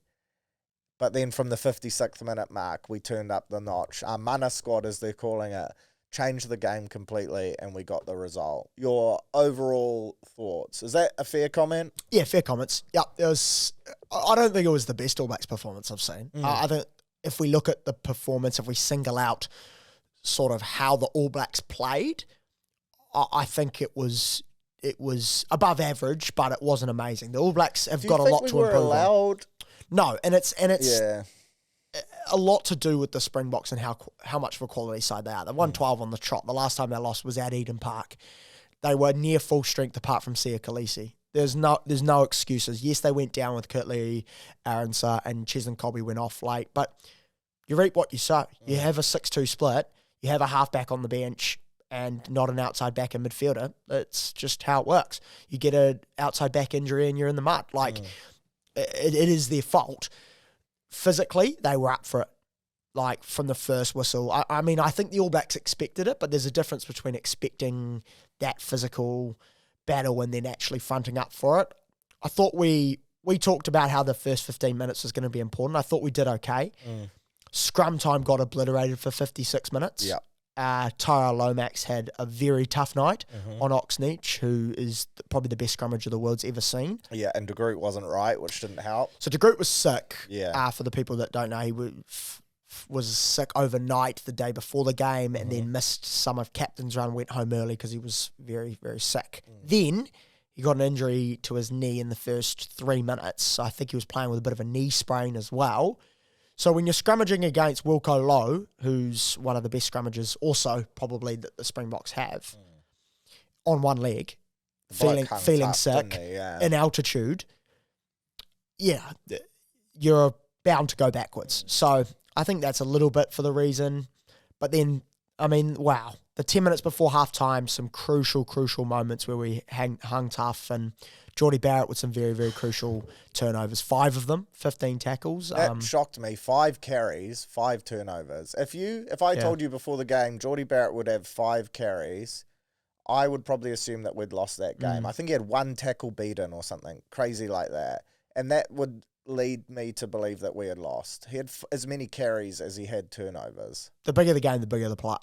But then from the 56th minute mark, we turned up the notch. Our Mana squad, as they're calling it, changed the game completely, and we got the result. Your overall thoughts? Is that a fair comment? Yeah, fair comments. Yeah, I don't think it was the best All Blacks performance I've seen. I think if we look at the performance, if we single out sort of how the All Blacks played, I think it was above average, but it wasn't amazing. The All Blacks have got a lot to improve on. No, and it's a lot to do with the Springboks and how much of a quality side they are. They won 12 on the trot. The last time they lost was at Eden Park. They were near full strength apart from Sia Khaleesi. There's no excuses. Yes, they went down with Kurt Lee, Aronsa, and Cheslin Colby went off late, but you reap what you sow. You have a 6-2 split. You have a halfback on the bench and not an outside back and midfielder. That's just how it works. You get an outside back injury and you're in the mud. It is their fault. Physically, they were up for it, like, from the first whistle. I mean, I think the All Blacks expected it, but there's a difference between expecting that physical battle and then actually fronting up for it. I thought we talked about how the first 15 minutes was going to be important. I thought we did okay. Scrum time got obliterated for 56 minutes. Yeah. Tyra Lomax had a very tough night on Oxneach, who is probably the best scrummager the world's ever seen. Yeah, and De Groot wasn't right, which didn't help. So De Groot was sick. Yeah. For the people that don't know, he was sick overnight the day before the game and then missed some of captain's run, went home early because he was very, very sick. Then he got an injury to his knee in the first 3 minutes. So I think he was playing with a bit of a knee sprain as well. So when you're scrummaging against Wilco Lowe, who's one of the best scrummagers also probably that the Springboks have, on one leg, feeling sick, in altitude, you're bound to go backwards. So I think that's a little bit for the reason. But then, I mean, wow. The 10 minutes before halftime, some crucial moments where we hung tough, and Geordie Barrett with some very, very crucial turnovers. 5 of them, 15 tackles. That shocked me. 5 carries, 5 turnovers. If I told you before the game Geordie Barrett would have 5 carries, I would probably assume that we'd lost that game. I think he had 1 tackle beaten or something crazy like that. And that would lead me to believe that we had lost. He had as many carries as he had turnovers. The bigger the game, the bigger the play.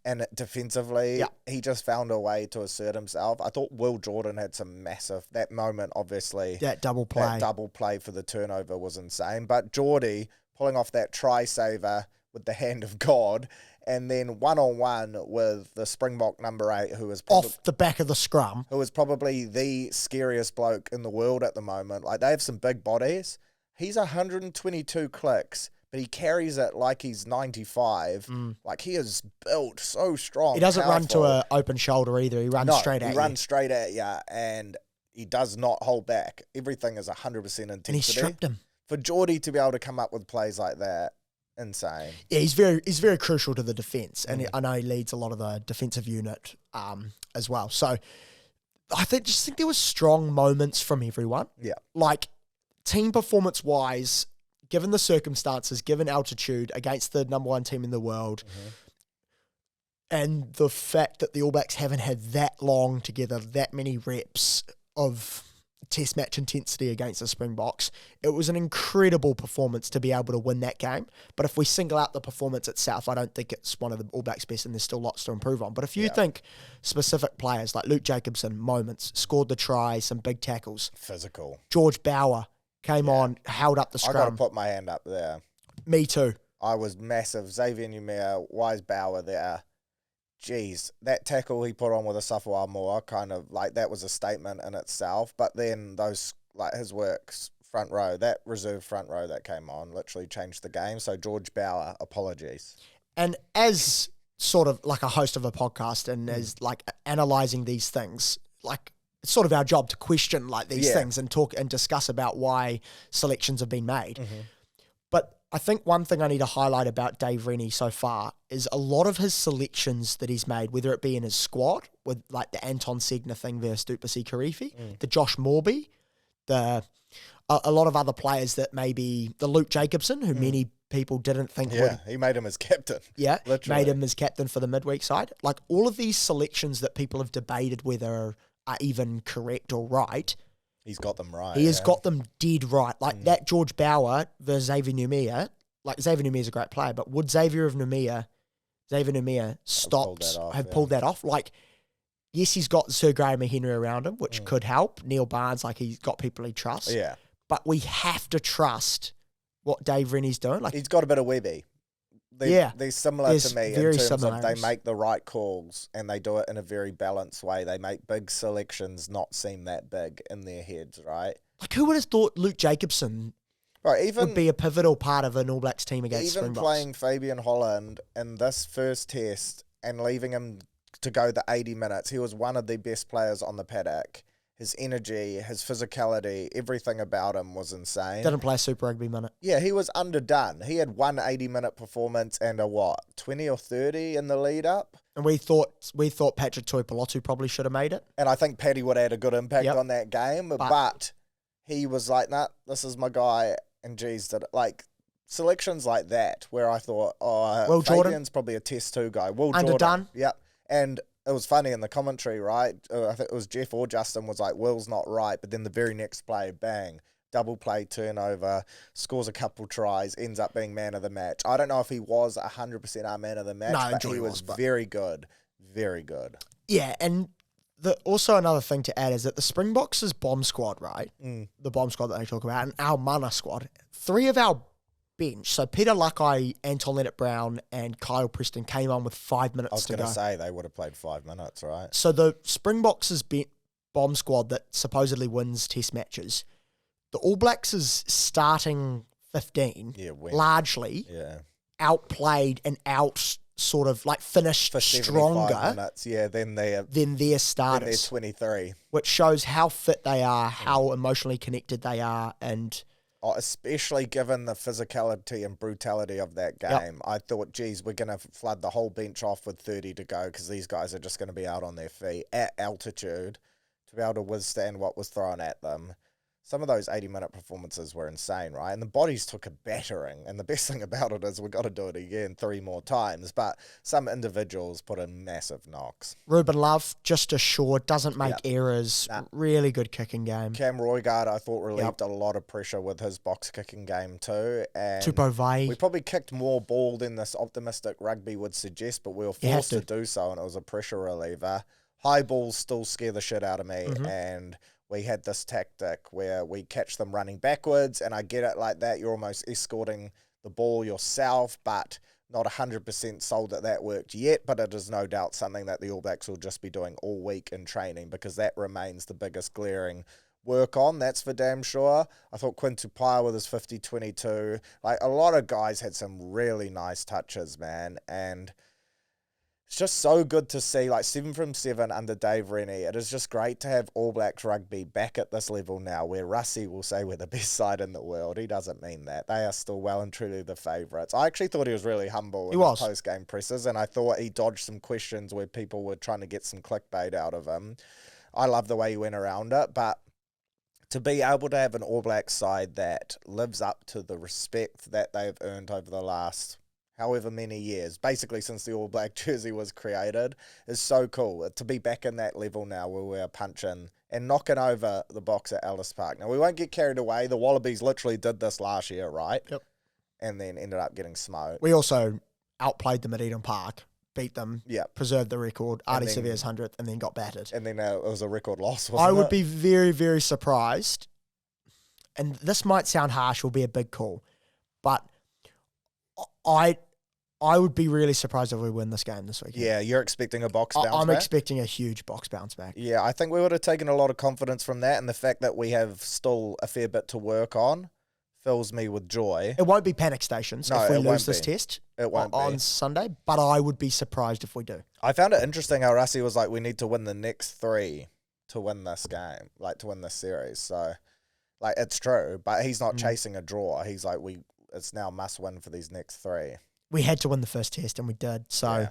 And defensively, he just found a way to assert himself. I thought Will Jordan had some massive, that moment obviously. That double play For the turnover was insane. But Geordie pulling off that try saver with the hand of God, and then one-on-one with the Springbok number 8, who was off the back of the scrum, who is probably the scariest bloke in the world at the moment. Like, they have some big bodies. He's 122 clicks, but he carries it like he's 95. Like, he is built so strong. He doesn't run to an open shoulder either. He runs straight at you. He runs straight at you, and he does not hold back. Everything is 100% intensity. And he stripped him. For Geordie to be able to come up with plays like that, insane. Yeah, he's very crucial to the defence, and I know he leads a lot of the defensive unit as well. So I just think there were strong moments from everyone. Yeah, like team performance wise, given the circumstances, given altitude against the number 1 team in the world, and the fact that the All Blacks haven't had that long together, that many reps of test match intensity against the Springboks, it was an incredible performance to be able to win that game. But if we single out the performance itself, I don't think it's one of the All Blacks' best, and there's still lots to improve on. But if you think specific players like Luke Jacobson, moments, scored the try, some big tackles. Physical. George Bower came on, held up the scrum. I got to put my hand up there. Me too. I was massive. Xavier Numia, Wise Bower there. Jeez, that tackle he put on with a Safawa Moore, kind of like, that was a statement in itself. But then those, like, his works, front row, that reserve front row that came on literally changed the game. So George Bower, apologies. And as sort of like a host of a podcast and as like analysing these things, like, it's sort of our job to question like these things and talk and discuss about why selections have been made. But I think one thing I need to highlight about Dave Rennie so far is a lot of his selections that he's made, whether it be in his squad with like the Anton Segner thing versus Duplessis Karifi, the Josh Morby, a lot of other players that maybe the Luke Jacobson, who many people didn't think Yeah, he made him his captain. Yeah, literally. made him his captain for the midweek side. Like, all of these selections that people have debated whether are even correct or right, He's got them right. he has got them dead right. Like, that George Bower versus Xavier Numia, like, Xavier Numia is a great player, but would Xavier Numia pulled that off? Like, yes, he's got Sir Graham and Henry around him, which could help. Neil Barnes, like, he's got people he trusts. Yeah. But we have to trust what Dave Rennie's doing. Like, he's got a bit of Webby. They're similar to me in terms of they make the right calls and they do it in a very balanced way. They make big selections not seem that big in their heads, right? Like, who would have thought Luke Jacobson would be a pivotal part of an All Blacks team against Springboks? Even playing Fabian Holland in this first test and leaving him to go the 80 minutes, he was one of the best players on the paddock. His energy, his physicality, everything about him was insane. Didn't play a Super Rugby minute. Yeah, he was underdone. He had one 80-minute performance and a 20 or 30 in the lead up. And we thought Patrick Tuipulotu probably should have made it. And I think Paddy would have had a good impact on that game. But he was like, nah, this is my guy. And geez, like selections like that where I thought, Fabian's Jordan, probably a Test 2 guy. Will underdone. Jordan. Yep. And it was funny in the commentary, right? I think it was Jeff or Justin was like, Will's not right. But then the very next play, bang, double play turnover, scores a couple tries, ends up being man of the match. I don't know if he was 100% our man of the match, but he was very good. Very good. Yeah, and also another thing to add is that the Springboks' bomb squad, right? The bomb squad that they talk about, and our Mana squad, 3 of our bench, so Peter Luckeye, Anton Leonard-Brown, and Kyle Preston came on with 5 minutes to go. I was going to say, they would have played 5 minutes, right? So the Springboks' bomb squad that supposedly wins test matches, the All Blacks' starting 15 largely outplayed and sort of like finished for stronger minutes, than their starters. Than their 23. Which shows how fit they are, how emotionally connected they are, and especially given the physicality and brutality of that game. I thought, geez, we're going to flood the whole bench off with 30 to go because these guys are just going to be out on their feet at altitude to be able to withstand what was thrown at them. Some of those 80-minute performances were insane, right? And the bodies took a battering. And the best thing about it is we've got to do it again 3 more times. But some individuals put in massive knocks. Ruben Love, just assured, doesn't make errors. Really good kicking game. Cam Roygaard, I thought, relieved a lot of pressure with his box kicking game too. And Tupou we probably kicked more ball than this optimistic rugby would suggest, but we were forced to do so, and it was a pressure reliever. High balls still scare the shit out of me, and we had this tactic where we catch them running backwards, and I get it like that. You're almost escorting the ball yourself, but not 100% sold that worked yet. But it is no doubt something that the All Blacks will just be doing all week in training because that remains the biggest glaring work on. That's for damn sure. I thought Quinn Tupaia with his 50-22. Like, a lot of guys had some really nice touches, man, and it's just so good to see, like 7 from 7 under Dave Rennie. It is just great to have All Blacks rugby back at this level now where Russie will say we're the best side in the world. He doesn't mean that. They are still well and truly the favourites. I actually thought he was really humble in the post-game presses, and I thought he dodged some questions where people were trying to get some clickbait out of him. I love the way he went around it, but to be able to have an All Blacks side that lives up to the respect that they've earned over the last however many years, basically since the All Black jersey was created, is so cool. To be back in that level now where we're punching and knocking over the Box at Ellis Park. Now, we won't get carried away. The Wallabies literally did this last year, right? Yep. And then ended up getting smoked. We also outplayed them at Eden Park, beat them, preserved the record, Artie Severe's 100th, and then got battered. And then it was a record loss, wasn't it? I would be very, very surprised, and this might sound harsh, will be a big call, but I would be really surprised if we win this game this weekend. Yeah, you're expecting a Box bounce back? I'm expecting a huge Box bounce back. Yeah, I think we would have taken a lot of confidence from that, and the fact that we have still a fair bit to work on fills me with joy. It won't be panic stations if we lose this test on Sunday, but I would be surprised if we do. I found it interesting how Russie was like, we need to win the next 3 to win this game, like to win this series. So, like, it's true, but he's not chasing a draw. He's like, it's now must win for these next 3. We had to win the first test, and we did. So,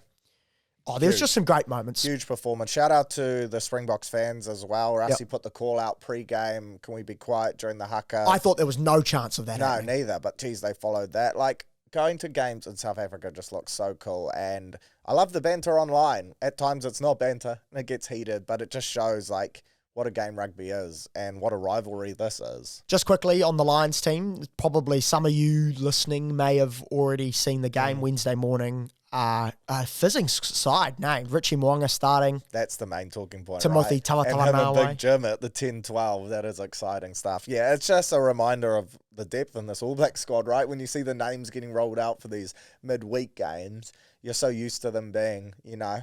there's just some great moments. Huge performance. Shout out to the Springboks fans as well. Russie put the call out pre-game. Can we be quiet during the haka? I thought there was no chance of that. No, neither. But, geez, they followed that. Like, going to games in South Africa just looks so cool, and I love the banter online. At times it's not banter and it gets heated, but it just shows like what a game rugby is and what a rivalry this is. Just quickly on the Lions team, probably some of you listening may have already seen the game Wednesday morning. A fizzing side named Richie Mo'unga starting. That's the main talking point, Timothy right? Tamatala And him a big Jim at the 10-12. That is exciting stuff. Yeah, it's just a reminder of the depth in this All Black squad, right? When you see the names getting rolled out for these midweek games, you're so used to them being, you know.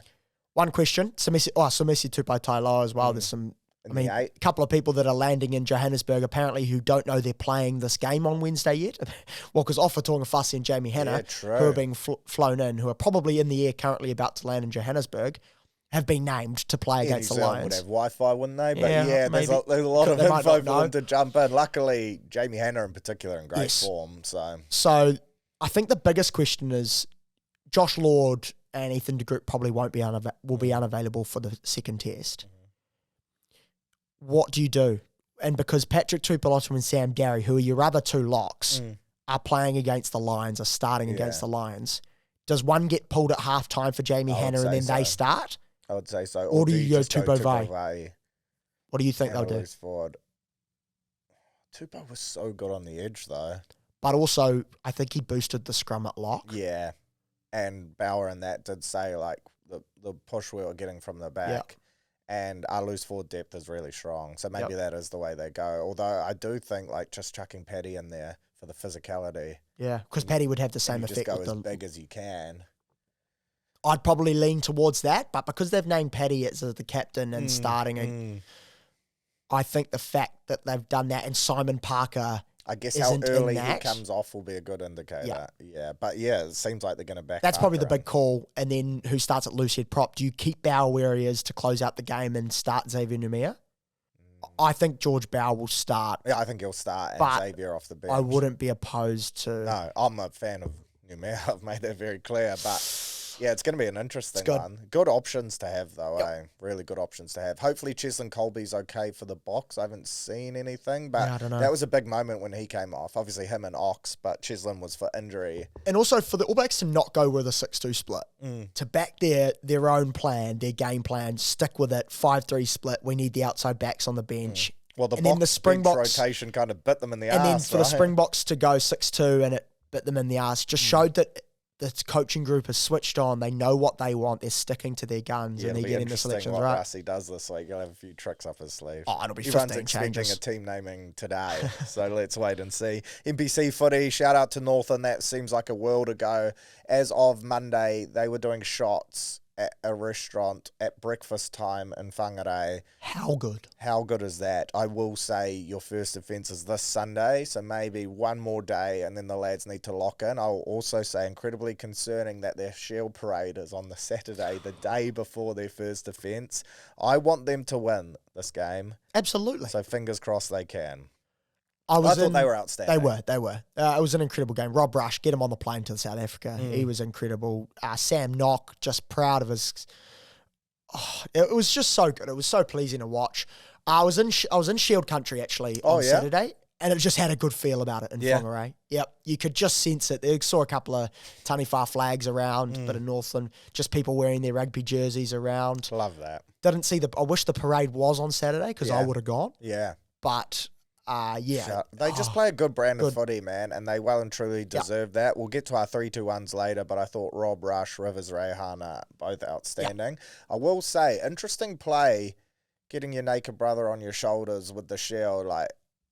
One question, Samisi Tupai Tailoa as well. There's some, a couple of people that are landing in Johannesburg apparently who don't know they're playing this game on Wednesday yet. Well, because Offa Tuangafasi and Jamie Hanna, who are being flown in, who are probably in the air currently about to land in Johannesburg, have been named to play against the Lions. Would have Wi-Fi, wouldn't they? But there's a lot of info for them to jump in. Luckily, Jamie Hanna in particular in great form. So I think the biggest question is Josh Lord and Ethan de Groot probably will be unavailable for the second test. What do you do? And because Patrick Tuipulotu and Sam Darry, who are your other two locks, are playing against the Lions, are starting against the Lions, does one get pulled at halftime for Jamie Hanna and then they start? I would say so. Or do you go Tupou Vaa'i? What do you think they'll do? Forward. Tupou was so good on the edge, though. But also, I think he boosted the scrum at lock. Yeah. And Bauer and that did say, like, the push we were getting from the back. And our loose forward depth is really strong. So maybe that is the way they go. Although I do think, like, just chucking Paddy in there for the physicality. Yeah, because Paddy would have the same effect. Just go as big as you can. I'd probably lean towards that. But because they've named Paddy as the captain and starting, I think the fact that they've done that and Simon Parker... I guess how early he comes off will be a good indicator. Yeah. But it seems like they're going to back That's probably the big call. And then who starts at loose head prop? Do you keep Bauer where he is to close out the game and start Xavier Numia? I think George Bauer will start. Yeah, I think he'll start and Xavier off the bench. I wouldn't be opposed to... No, I'm a fan of Numia. I've made that very clear. But... yeah, it's going to be an interesting one. Good options to have, though, Really good options to have. Hopefully, Cheslin Colby's okay for the box. I haven't seen anything, but I don't know. That was a big moment when he came off. Obviously, him and Ox, but Cheslin was for injury. And also for the All Blacks to not go with a 6-2 split, to back their own plan, their game plan, stick with it, 5-3 split, we need the outside backs on the bench. Well, the Springboks rotation kind of bit them in the arse, and then for the Springboks to go 6-2 and it bit them in the arse, just showed that the coaching group has switched on. They know what they want. They're sticking to their guns and they're getting the selections right. What Rassi does this week. He'll have a few tricks up his sleeve. Oh, it'll be 15 Everyone's changes. expecting a team naming today, so let's wait and see. NPC footy, shout out to Northland. That seems like a world ago. As of Monday, they were doing shots at a restaurant at breakfast time in Whangarei. How good? How good is that? I will say your first offence is this Sunday, so maybe one more day and then the lads need to lock in. I'll also say incredibly concerning that their Shield Parade is on the Saturday, the day before their first offence. I want them to win this game. Absolutely. So fingers crossed they can. I thought they were outstanding. They were. It was an incredible game. Rob Rush, get him on the plane to South Africa. He was incredible. Sam Knock, just proud of his... Oh, it was just so good. It was so pleasing to watch. I was in Shield country, actually, on Saturday, and it just had a good feel about it in Whangarei. Yep. You could just sense it. They saw a couple of Taniwha flags around, but in Northland, just people wearing their rugby jerseys around. Love that. Didn't see I wish the parade was on Saturday, because I would have gone. Yeah. But... they just play a good brand of footy, man, and they well and truly deserve that. We'll get to our 3-2-1s later, but I thought Rob Rush, Rivers Rehana, both outstanding. I will say, interesting play, getting your naked brother on your shoulders with the shield. Like,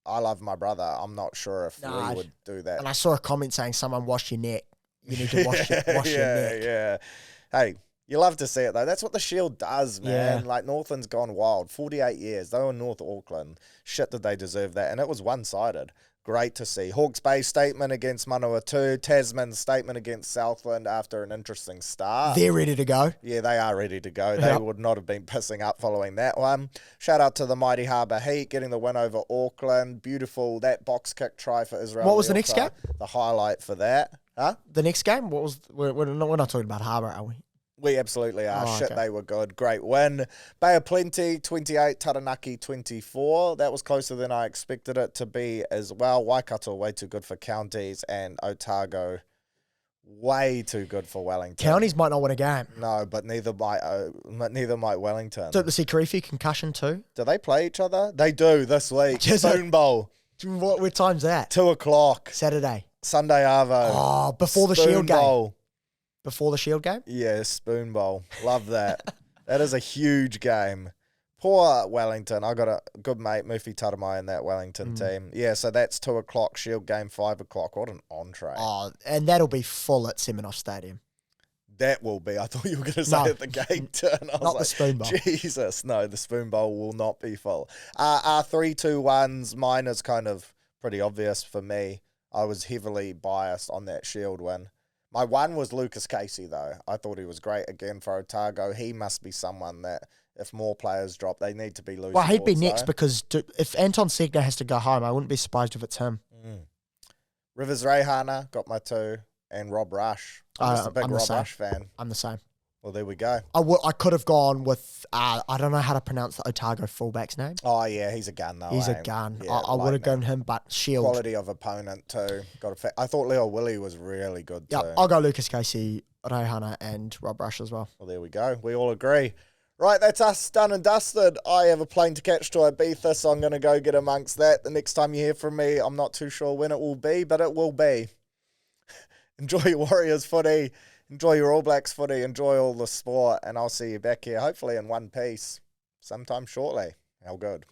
I love my brother. I'm not sure if we would do that. And I saw a comment saying, someone wash your neck. You need to wash your neck. Yeah. Hey, you love to see it, though. That's what the Shield does, man. Yeah. Like, Northland's gone wild. 48 years. They were in North Auckland. Shit, did they deserve that. And it was one-sided. Great to see. Hawke's Bay statement against Manawatu. Tasman's statement against Southland after an interesting start. They're ready to go. Yeah, they are ready to go. They would not have been pissing up following that one. Shout out to the mighty Harbour Heat getting the win over Auckland. Beautiful. That box kick try for Israel. What was the next game? The highlight for that. Huh? The next game? What was? We're not talking about Harbour, are we? We absolutely are. Oh, Shit, okay. they were good. Great win. Bay of Plenty, 28, Taranaki, 24. That was closer than I expected it to be as well. Waikato, way too good for counties, and Otago way too good for Wellington. Counties might not win a game. No, but neither might Wellington. So the Sikarifi concussion too? Do they play each other? They do this week. Spoon Bowl. What time's that? 2:00. Saturday. Sunday Arvo. Oh, before the Spoon Shield Bowl. game. Before the Shield game? Yeah, Spoon Bowl. Love that. That is a huge game. Poor Wellington. I got a good mate, Mufi Taramai, in that Wellington team. Yeah, so that's 2:00, Shield game 5:00. What an entree. Oh, and that'll be full at Semenov Stadium. That will be. I thought you were going to say at the gate turn. Not the Spoon Bowl. Jesus, no, the Spoon Bowl will not be full. Our 3-2-1s, mine is kind of pretty obvious for me. I was heavily biased on that Shield win. My one was Lucas Casey, though. I thought he was great again for Otago. He must be someone that, if more players drop, they need to be loose. Well, he'd be next because if Anton Segner has to go home, I wouldn't be surprised if it's him. Rivers Rehana got my 2, and Rob Rush. I'm just a big Rob Rush fan. I'm the same. Well, there we go. I could have gone with, I don't know how to pronounce the Otago fullback's name. Oh, yeah, he's a gun, though. He's a gun. Yeah, I would have gone him, but Shield. Quality of opponent, too. I thought Leo Willie was really good, too. Yeah, I'll go Lucas Casey, Rehana, and Rob Rush as well. Well, there we go. We all agree. Right, that's us done and dusted. I have a plane to catch to Ibiza, so I'm going to go get amongst that. The next time you hear from me, I'm not too sure when it will be, but it will be. Enjoy your Warriors footy. Enjoy your All Blacks footy. Enjoy all the sport. And I'll see you back here, hopefully in one piece, sometime shortly. How good.